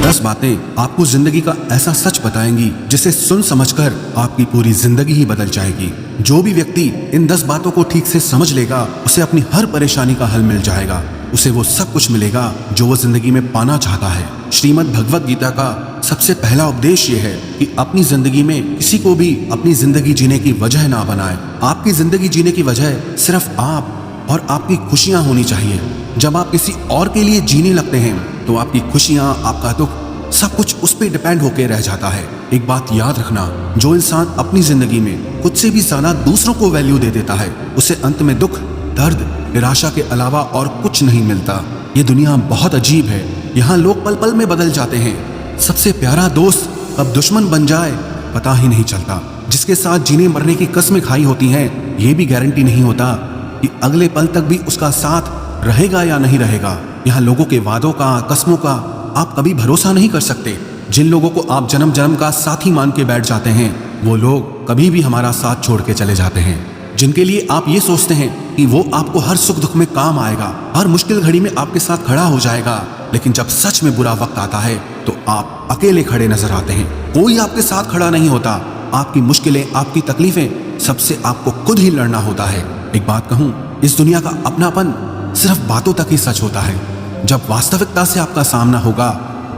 10 बातें आपको जिंदगी का ऐसा सच बताएंगी जिसे सुन समझकर आपकी पूरी जिंदगी ही बदल जाएगी। जो भी व्यक्ति इन 10 बातों को ठीक से समझ लेगा उसे अपनी हर परेशानी का हल मिल जाएगा। उसे वो सब कुछ मिलेगा जो वो जिंदगी में पाना चाहता है। श्रीमद् भगवत गीता का सबसे पहला उपदेश ये है कि अपनी जिंदगी में किसी को भी अपनी जिंदगी जीने की वजह ना बनाए। आपकी जिंदगी जीने की वजह सिर्फ आप और आपकी खुशियां होनी चाहिए। जब आप किसी और के लिए जीने लगते हैं तो आपकी खुशियां, आपका दुख, सब कुछ उस पर डिपेंड होकर रह जाता है। एक बात याद रखना, जो इंसान अपनी जिंदगी में खुद से भी ज्यादा दूसरों को वैल्यू दे देता है उसे अंत में दुख, दर्द, निराशा के अलावा और कुछ नहीं मिलता। ये दुनिया बहुत अजीब है। यहाँ लोग पल पल में बदल जाते हैं। सबसे प्यारा दोस्त कब दुश्मन बन जाए पता ही नहीं चलता। जिसके साथ जीने मरने की कस्में खाई होती हैं ये भी गारंटी नहीं होता कि अगले पल तक भी उसका साथ रहेगा या नहीं रहेगा। यहाँ लोगों के वादों का, कस्मों का आप कभी भरोसा नहीं कर सकते। जिन लोगों को आप जन्म जन्म का साथी मान के बैठ जाते हैं वो लोग कभी भी हमारा साथ छोड़ के चले जाते हैं। जिनके लिए आप ये सोचते हैं कि वो आपको हर सुख दुख में काम आएगा, हर मुश्किल घड़ी में आपके साथ खड़ा हो जाएगा, लेकिन जब सच में बुरा वक्त आता है तो आप अकेले खड़े नजर आते हैं। कोई आपके साथ खड़ा नहीं होता। आपकी मुश्किलें, आपकी तकलीफें, सबसे आपको खुद ही लड़ना होता है। एक बात कहूं, इस दुनिया का अपनापन सिर्फ बातों तक ही सच होता है। जब वास्तविकता से आपका सामना होगा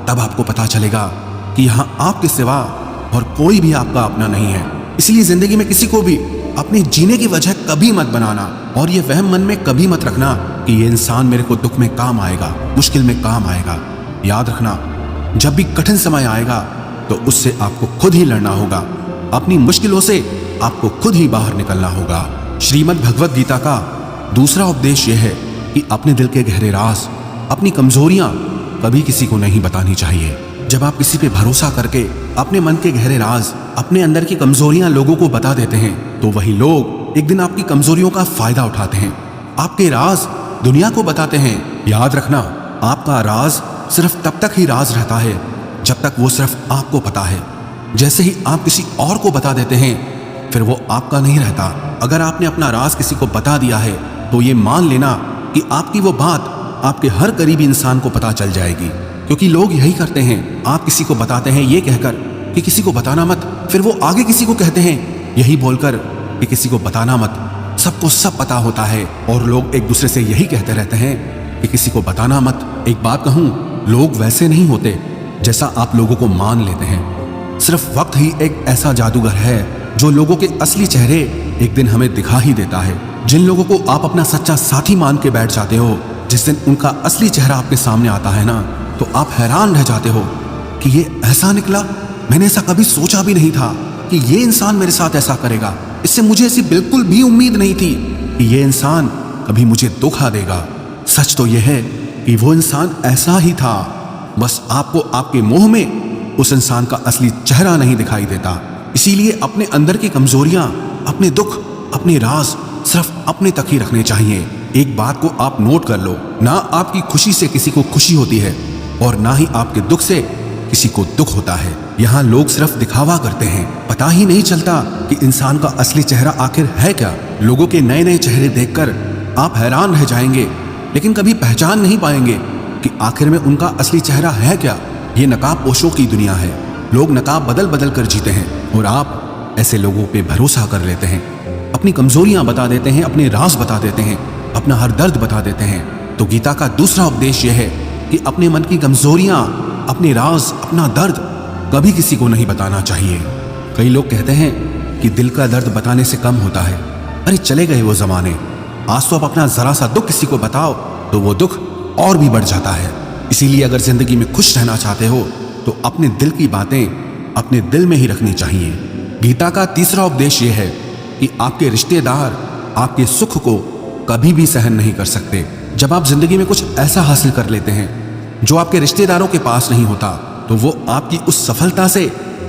तब आपको पता चलेगा कि यहाँ आपके सिवा और कोई भी आपका अपना नहीं है। इसलिए जिंदगी में किसी को भी अपने जीने की वजह कभी मत बनाना और ये वहम मन में कभी मत रखना कि ये इंसान मेरे को दुख में काम आएगा, मुश्किल में काम आएगा। याद रखना, जब भी कठिन समय आएगा तो उससे आपको खुद ही लड़ना होगा। अपनी मुश्किलों से आपको खुद ही बाहर निकलना होगा। श्रीमद् भगवत गीता का दूसरा उपदेश यह है कि अपने दिल के गहरे राज, अपनी कमजोरियां कभी किसी को नहीं बतानी चाहिए। जब आप किसी पे भरोसा करके अपने मन के गहरे राज, अपने अंदर की कमजोरियां लोगों को बता देते हैं तो वही लोग एक दिन आपकी कमजोरियों का फायदा उठाते हैं, आपके राज दुनिया को बताते हैं। याद रखना, आपका राज सिर्फ तब तक ही राज रहता है जब तक वो सिर्फ आपको पता है। जैसे ही आप किसी और को बता देते हैं फिर वो आपका नहीं रहता। अगर आपने अपना राज किसी को बता दिया है तो ये मान लेना कि आपकी वो बात आपके हर करीबी इंसान को पता चल जाएगी, क्योंकि लोग यही करते हैं। आप किसी को बताते हैं ये कहकर कि किसी को बताना मत, फिर वो आगे किसी को कहते हैं यही बोलकर कि किसी को बताना मत। सबको सब पता होता है और लोग एक दूसरे से यही कहते रहते हैं कि किसी को बताना मत। एक बात कहूं, लोग वैसे नहीं होते जैसा आप लोगों को मान लेते हैं। सिर्फ वक्त ही एक ऐसा जादूगर है जो लोगों के असली चेहरे एक दिन हमें दिखा ही देता है। जिन लोगों को आप अपना सच्चा साथी मान के बैठ जाते हो, जिस दिन उनका असली चेहरा आपके सामने आता है ना, तो आप हैरान रह जाते हो कि ये ऐसा निकला। मैंने ऐसा कभी सोचा भी नहीं था कि ये इंसान मेरे साथ ऐसा करेगा। इससे मुझे ऐसी बिल्कुल भी उम्मीद नहीं थी कि ये इंसान कभी मुझे धोखा देगा। सच तो यह है कि वो इंसान ऐसा ही था, बस आपको आपके मोह में उस इंसान का असली चेहरा नहीं दिखाई देता। इसीलिए अपने अंदर की कमजोरियां, अपने दुख, अपने राज सिर्फ अपने तक ही रखने चाहिए। एक बात को आप नोट कर लो, ना आपकी खुशी से किसी को खुशी होती है और ना ही आपके दुख से किसी को दुख होता है। यहाँ लोग सिर्फ दिखावा करते हैं। पता ही नहीं चलता कि इंसान का असली चेहरा आखिर है क्या। लोगों के नए नए चेहरे देखकर आप हैरान रह जाएंगे, लेकिन कभी पहचान नहीं पाएंगे कि आखिर में उनका असली चेहरा है क्या। ये नकाब पोशों की दुनिया है। लोग नकाब बदल बदल कर जीते हैं और आप ऐसे लोगों पे भरोसा कर लेते हैं। अपनी कमजोरियां बता देते हैं, अपने राज बता देते हैं, अपना हर दर्द बता देते हैं। तो गीता का दूसरा उपदेश यह है कि अपने मन की कमजोरियां, अपने राज, अपना दर्द कभी किसी को नहीं बताना चाहिए। कई लोग कहते हैं कि दिल का दर्द बताने से कम होता है। अरे चले गए वो जमाने। आज तो आप अपना जरा सा दुख किसी को बताओ तो वो दुख और भी बढ़ जाता है। इसीलिए अगर जिंदगी में खुश रहना चाहते हो तो अपने दिल की बातें अपने दिल में ही रखनी चाहिए। गीता का तीसरा उपदेश यह है कि आपके रिश्तेदार आपके सुख को कभी भी सहन नहीं कर सकते। जब आप जिंदगी में कुछ ऐसा हासिल कर लेते हैं जो आपके रिश्तेदारों के पास नहीं होता तो वो आपकी उस सफलता से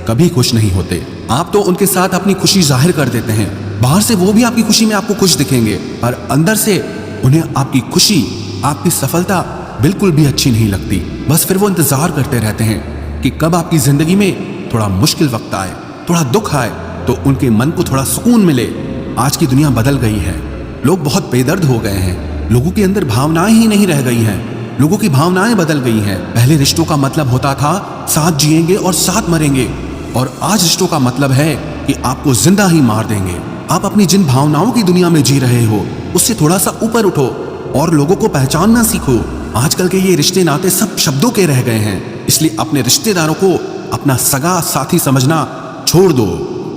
कभी खुश नहीं होते। आप तो उनके साथ अपनी खुशी जाहिर कर देते हैं। बाहर से वो भी आपकी खुशी में आपको खुश दिखेंगे, पर अंदर से उन्हें आपकी खुशी, आपकी सफलता बिल्कुल भी अच्छी नहीं लगती। बस फिर वो इंतजार करते रहते हैं कि कब आपकी जिंदगी में थोड़ा मुश्किल वक्त आए, थोड़ा दुख आए तो उनके मन को थोड़ा सुकून मिले। आज की दुनिया बदल गई है। लोग बहुत बेदर्द हो गए हैं। लोगों के अंदर भावनाएं ही नहीं रह गई हैं। लोगों की भावनाएं बदल गई हैं। पहले रिश्तों का मतलब होता था साथ जिएंगे और साथ मरेंगे, और आज रिश्तों का मतलब है कि आपको जिंदा ही मार देंगे। आप अपनी जिन भावनाओं की दुनिया में जी रहे हो उससे थोड़ा सा ऊपर उठो और लोगों को पहचानना सीखो। आजकल के ये रिश्ते नाते सब शब्दों के रह गए हैं, इसलिए अपने रिश्तेदारों को अपना सगा साथी समझना छोड़ दो।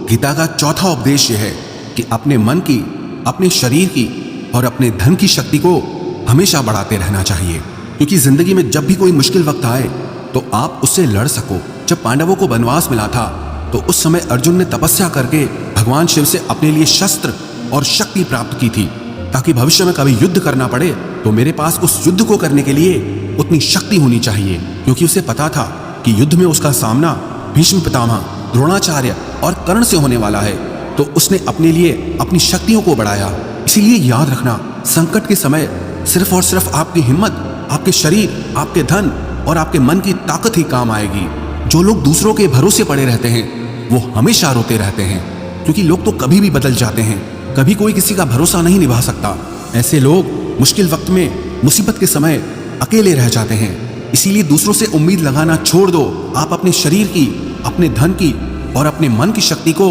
गीता का चौथा उपदेश यह है कि अपने मन की, अपने शरीर की और अपने धन की शक्ति को हमेशा बढ़ाते रहना चाहिए, क्योंकि जिंदगी में जब भी कोई मुश्किल वक्त आए तो आप उससे लड़ सको। जब पांडवों को वनवास मिला था तो उस समय अर्जुन ने तपस्या करके भगवान शिव से अपने लिए शस्त्र और शक्ति प्राप्त की थी, ताकि भविष्य में कभी युद्ध करना पड़े तो मेरे पास उस युद्ध को करने के लिए उतनी शक्ति होनी चाहिए। क्योंकि उसे पता था कि युद्ध में उसका सामना भीष्म पितामह, द्रोणाचार्य और कर्ण से होने वाला है, तो उसने अपने लिए अपनी शक्तियों को बढ़ाया। इसीलिए याद रखना, संकट के समय सिर्फ और सिर्फ आपकी हिम्मत, आपके शरीर, आपके धन और आपके मन की ताकत ही काम आएगी। जो लोग दूसरों के भरोसे पड़े रहते हैं वो हमेशा रोते रहते हैं, क्योंकि लोग तो कभी भी बदल जाते हैं, कभी कोई किसी का भरोसा नहीं निभा सकता। ऐसे लोग मुश्किल वक्त में, मुसीबत के समय अकेले रह जाते हैं। इसीलिए दूसरों से उम्मीद लगाना छोड़ दो। आप अपने शरीर की, अपने धन की और अपने मन की शक्ति को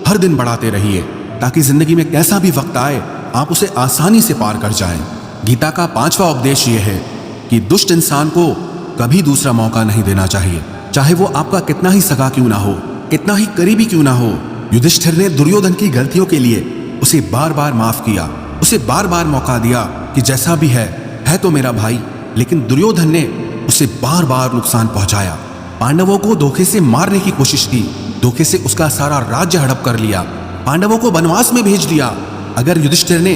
हर दिन बढ़ाते रहिए, ताकि जिंदगी में कैसा भी वक्त आए आप उसे आसानी से पार कर जाएं। गीता का पांचवा उपदेश यह है कि दुष्ट इंसान को कभी दूसरा मौका नहीं देना चाहिए, चाहे वो आपका कितना ही सगा क्यों ना हो, कितना ही करीबी क्यों ना हो। युधिष्ठिर ने दुर्योधन की गलतियों के लिए उसे बार बार माफ किया, उसे बार बार मौका दिया कि जैसा भी है तो मेरा भाई, लेकिन दुर्योधन ने उसे बार बार नुकसान पहुंचाया। पांडवों को धोखे से मारने की कोशिश की, धोखे से उसका सारा राज्य हड़प कर लिया, पांडवों को वनवास में भेज दिया। अगर युधिष्ठिर ने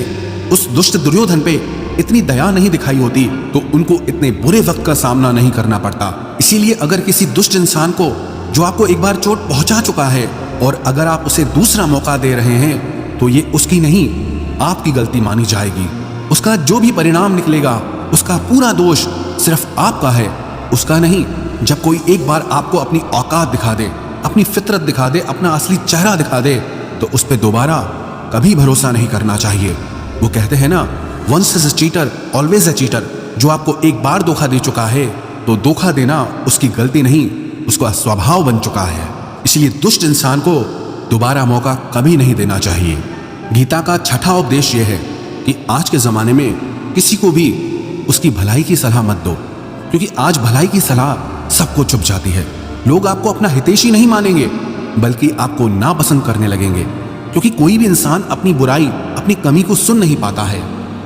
उस दुष्ट दुर्योधन पे इतनी दया नहीं दिखाई होती तो उनको इतने बुरे वक्त का सामना नहीं करना पड़ता। इसीलिए अगर किसी दुष्ट इंसान को, जो आपको एक बार चोट पहुंचा चुका है, और अगर आप उसे दूसरा मौका दे रहे हैं तो ये उसकी नहीं, आपकी गलती मानी जाएगी। उसका जो भी परिणाम निकलेगा उसका पूरा दोष सिर्फ आपका है, उसका नहीं। जब कोई एक बार आपको अपनी औकात दिखा दे, अपनी फितरत दिखा दे, अपना असली चेहरा दिखा दे, तो उस पर दोबारा कभी भरोसा नहीं करना चाहिए। वो कहते हैं ना, once is a cheater always a cheater. जो आपको एक बार धोखा दे चुका है तो धोखा देना उसकी गलती नहीं, उसका स्वभाव बन चुका है। इसलिए दुष्ट इंसान को दोबारा मौका कभी नहीं देना चाहिए। गीता का छठा उपदेश यह है कि आज के ज़माने में किसी को भी उसकी भलाई की सलाह मत दो, क्योंकि आज भलाई की सलाह सबको चुभ जाती है। लोग आपको अपना हितैषी नहीं मानेंगे, बल्कि आपको नापसंद करने लगेंगे, क्योंकि कोई भी इंसान अपनी बुराई, अपनी कमी को सुन नहीं पाता है।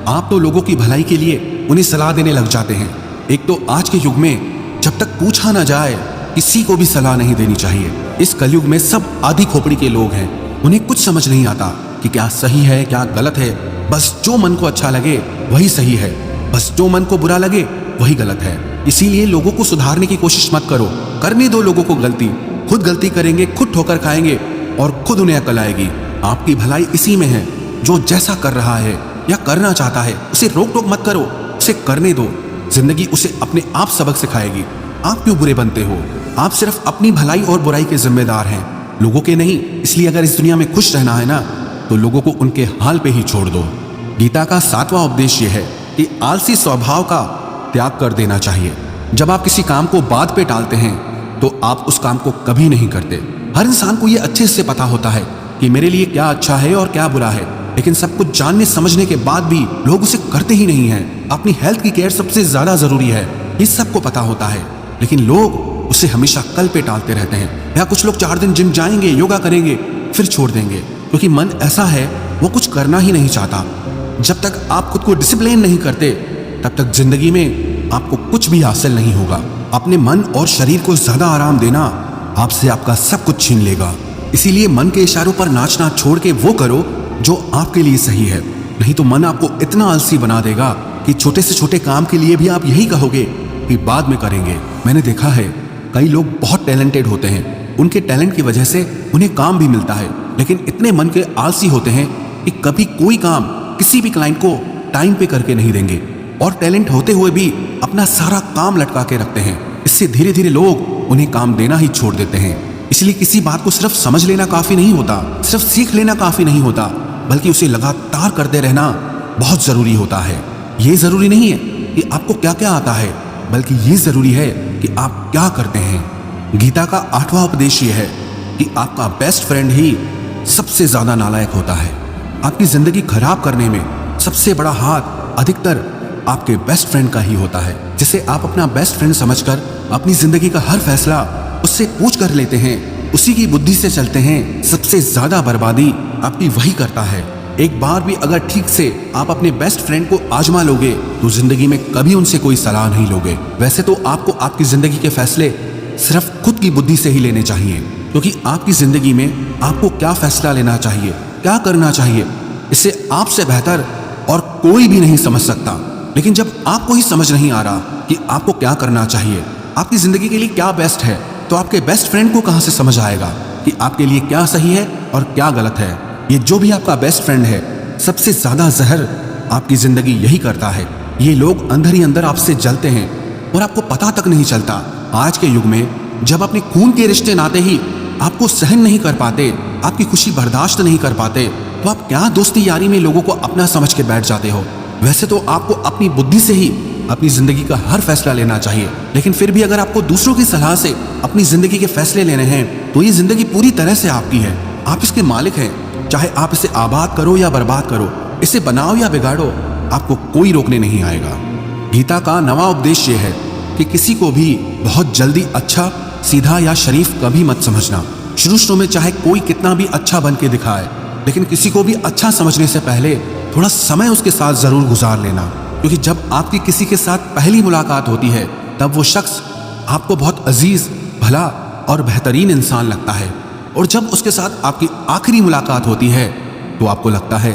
आप तो लोगों की भलाई के लिए उन्हें सलाह देने लग जाते हैं। एक तो आज के युग में जब तक पूछा ना जाए किसी को भी सलाह नहीं देनी चाहिए। इस कलयुग में सब आधी खोपड़ी के लोग हैं, उन्हें कुछ समझ नहीं आता कि क्या सही है क्या गलत है। बस जो मन को अच्छा लगे वही सही है, बस जो मन को बुरा लगे वही गलत है। इसीलिए लोगों को सुधारने की कोशिश मत करो, करने दो लोगों को गलती। खुद गलती करेंगे, खुद ठोकर खाएंगे और खुद उन्हें अकल आएगी। आपकी भलाई इसी में है। जो जैसा कर रहा है या करना चाहता है उसे रोक टोक मत करो, उसे करने दो। जिंदगी उसे अपने आप सबक सिखाएगी। आप क्यों बुरे बनते हो? आप सिर्फ अपनी भलाई और बुराई के जिम्मेदार हैं, लोगों के नहीं। इसलिए अगर इस दुनिया में खुश रहना है ना, तो लोगों को उनके हाल पे ही छोड़ दो। गीता का सातवां उपदेश यह है कि आलसी स्वभाव का त्याग कर देना चाहिए। जब आप किसी काम को बाद पे टालते हैं तो आप उस काम को कभी नहीं करते। हर इंसान को यह अच्छे से पता होता है कि मेरे लिए क्या अच्छा है और क्या बुरा है, लेकिन सब कुछ जानने समझने के बाद भी लोग उसे करते ही नहीं हैं। अपनी हेल्थ की केयर सबसे ज्यादा जरूरी है, ये सबको पता होता है, लेकिन लोग उसे हमेशा कल पे टालते रहते हैं। या कुछ लोग 4 दिन जिम जाएंगे, योगा करेंगे, फिर छोड़ देंगे, क्योंकि मन ऐसा है वो कुछ करना ही नहीं चाहता। जब तक आप खुद को डिसिप्लिन नहीं करते तब तक जिंदगी में आपको कुछ भी हासिल नहीं होगा। अपने मन और शरीर को ज्यादा आराम देना आपसे आपका सब कुछ छीन लेगा। इसीलिए मन के इशारों पर नाचना छोड़ के वो करो जो आपके लिए सही है, नहीं तो मन आपको इतना आलसी बना देगा कि छोटे से छोटे काम के लिए भी आप यही कहोगे कि बाद में करेंगे। मैंने देखा है कई लोग बहुत टैलेंटेड होते हैं, उनके टैलेंट की वजह से उन्हें काम भी मिलता है, लेकिन इतने मन के आलसी होते हैं कि कभी कोई काम किसी भी क्लाइंट को टाइम पे करके नहीं देंगे, और टैलेंट होते हुए भी अपना सारा काम लटका के रखते हैं। इससे धीरे धीरे लोग उन्हें काम देना ही छोड़ देते हैं। इसलिए किसी बात को सिर्फ समझ लेना काफी नहीं होता, सिर्फ सीख लेना काफी नहीं होता, बल्कि उसे लगातार करते रहना बहुत जरूरी होता है। ये जरूरी नहीं है कि आपको क्या क्या आता है, बल्कि ये जरूरी है कि आप क्या करते हैं। गीता का 8वां उपदेश ये है कि आपका बेस्ट फ्रेंड ही सबसे ज्यादा नालायक होता है। आपकी जिंदगी खराब करने में सबसे बड़ा हाथ अधिकतर आपके बेस्ट फ्रेंड का ही होता है, जिसे आप अपना बेस्ट फ्रेंड समझकर अपनी जिंदगी का हर फैसला उससे पूछ कर लेते हैं, उसी की बुद्धि से चलते हैं। सबसे ज्यादा बर्बादी आपकी वही करता है। एक बार भी अगर ठीक से आप अपने बेस्ट फ्रेंड को आजमा लोगे तो जिंदगी में कभी उनसे कोई सलाह नहीं लोगे। वैसे तो आपको आपकी जिंदगी के फैसले सिर्फ खुद की बुद्धि से ही लेने चाहिए, क्योंकि आपकी जिंदगी में आपको क्या फैसला लेना चाहिए, क्या करना चाहिए, इसे आपसे बेहतर और कोई भी नहीं समझ सकता। लेकिन जब आपको ही समझ नहीं आ रहा कि आपको क्या करना चाहिए, आपकी जिंदगी के लिए क्या बेस्ट है, तो आपके बेस्ट फ्रेंड को कहां से समझ आएगा कि आपके लिए क्या सही है और क्या गलत है। ये जो भी आपका बेस्ट फ्रेंड है, सबसे ज्यादा जहर आपकी जिंदगी यही करता है। ये लोग अंदर ही अंदर आपसे जलते हैं और आपको पता तक नहीं चलता। आज के युग में जब अपने खून के रिश्ते नाते ही आपको सहन नहीं कर पाते, आपकी खुशी बर्दाश्त नहीं कर पाते, तो आप क्या दोस्ती यारी में लोगों को अपना समझ के बैठ जाते हो। वैसे तो आपको अपनी बुद्धि से ही अपनी जिंदगी का हर फैसला लेना चाहिए, लेकिन फिर भी अगर आपको दूसरों की सलाह से अपनी जिंदगी के फैसले लेने हैं तो ये जिंदगी पूरी तरह से आपकी है। आप इसके मालिक हैं। चाहे आप इसे आबाद करो या बर्बाद करो, इसे बनाओ या बिगाड़ो, आपको कोई रोकने नहीं आएगा। गीता का 9वां उपदेश ये है कि किसी को भी बहुत जल्दी अच्छा, सीधा या शरीफ कभी मत समझना। शुरू में चाहे कोई कितना भी अच्छा बन के दिखाए, लेकिन किसी को भी अच्छा समझने से पहले थोड़ा समय उसके साथ जरूर गुजार लेना, क्योंकि जब आपकी किसी के साथ पहली मुलाकात होती है तब वो शख्स आपको बहुत अजीज, भला और बेहतरीन इंसान लगता है, और जब उसके साथ आपकी आखिरी मुलाकात होती है तो आपको लगता है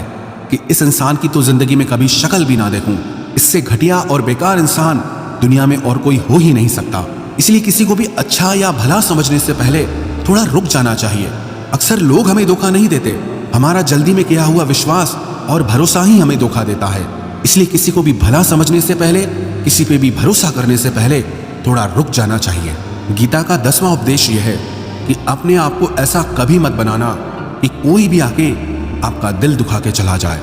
कि इस इंसान की तो जिंदगी में कभी शक्ल भी ना देखूं। इससे घटिया और बेकार इंसान दुनिया में और कोई हो ही नहीं सकता। इसलिए किसी को भी अच्छा या भला समझने से पहले थोड़ा रुक जाना चाहिए। अक्सर लोग हमें धोखा नहीं देते, हमारा जल्दी में किया हुआ विश्वास और भरोसा ही हमें धोखा देता है। इसलिए किसी को भी भला समझने से पहले, किसी पे भी भरोसा करने से पहले थोड़ा रुक जाना चाहिए। गीता का 10वां उपदेश यह है कि अपने आप को ऐसा कभी मत बनाना कि कोई भी आके आपका दिल दुखा के चला जाए,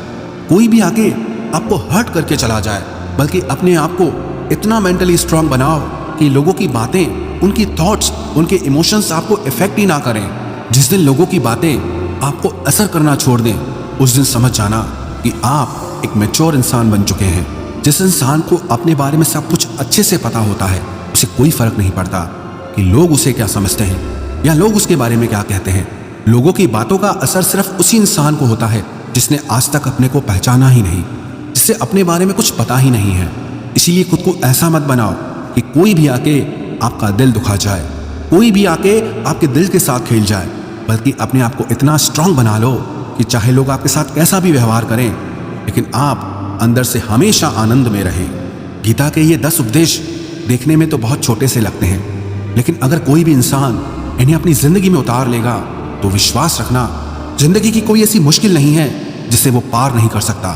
कोई भी आके आपको हर्ट करके चला जाए, बल्कि अपने आप को इतना मेंटली स्ट्रांग बनाओ कि लोगों की बातें, उनकी थॉट्स, उनके इमोशंस आपको इफेक्ट ही ना करें। जिस दिन लोगों की बातें आपको असर करना छोड़ दें, उस दिन समझ जाना कि आप एक मैच्योर इंसान बन चुके हैं। जिस इंसान को अपने बारे में सब कुछ अच्छे से पता होता है, उसे कोई फर्क नहीं पड़ता कि लोग उसे क्या समझते हैं या लोग उसके बारे में क्या कहते हैं। लोगों की बातों का असर सिर्फ उसी इंसान को होता है जिसने आज तक अपने को पहचाना ही नहीं, जिससे अपने बारे में कुछ पता ही नहीं है। इसीलिए खुद को ऐसा मत बनाओ कि कोई भी आके आपका दिल दुखा जाए, कोई भी आके आपके दिल के साथ खेल जाए, बल्कि अपने आप को इतना स्ट्रांग बना लो कि चाहे लोग आपके साथ कैसा भी व्यवहार करें, लेकिन आप अंदर से हमेशा आनंद में रहें। गीता के ये 10 उपदेश देखने में तो बहुत छोटे से लगते हैं, लेकिन अगर कोई भी इंसान इन्हें अपनी जिंदगी में उतार लेगा तो विश्वास रखना, जिंदगी की कोई ऐसी मुश्किल नहीं है जिसे वो पार नहीं कर सकता,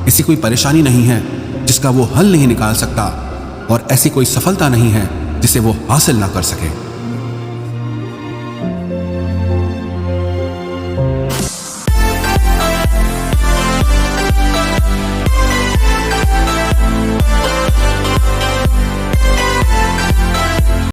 ऐसी कोई परेशानी नहीं है जिसका वो हल नहीं निकाल सकता, और ऐसी कोई सफलता नहीं है जिसे वो हासिल ना कर सके।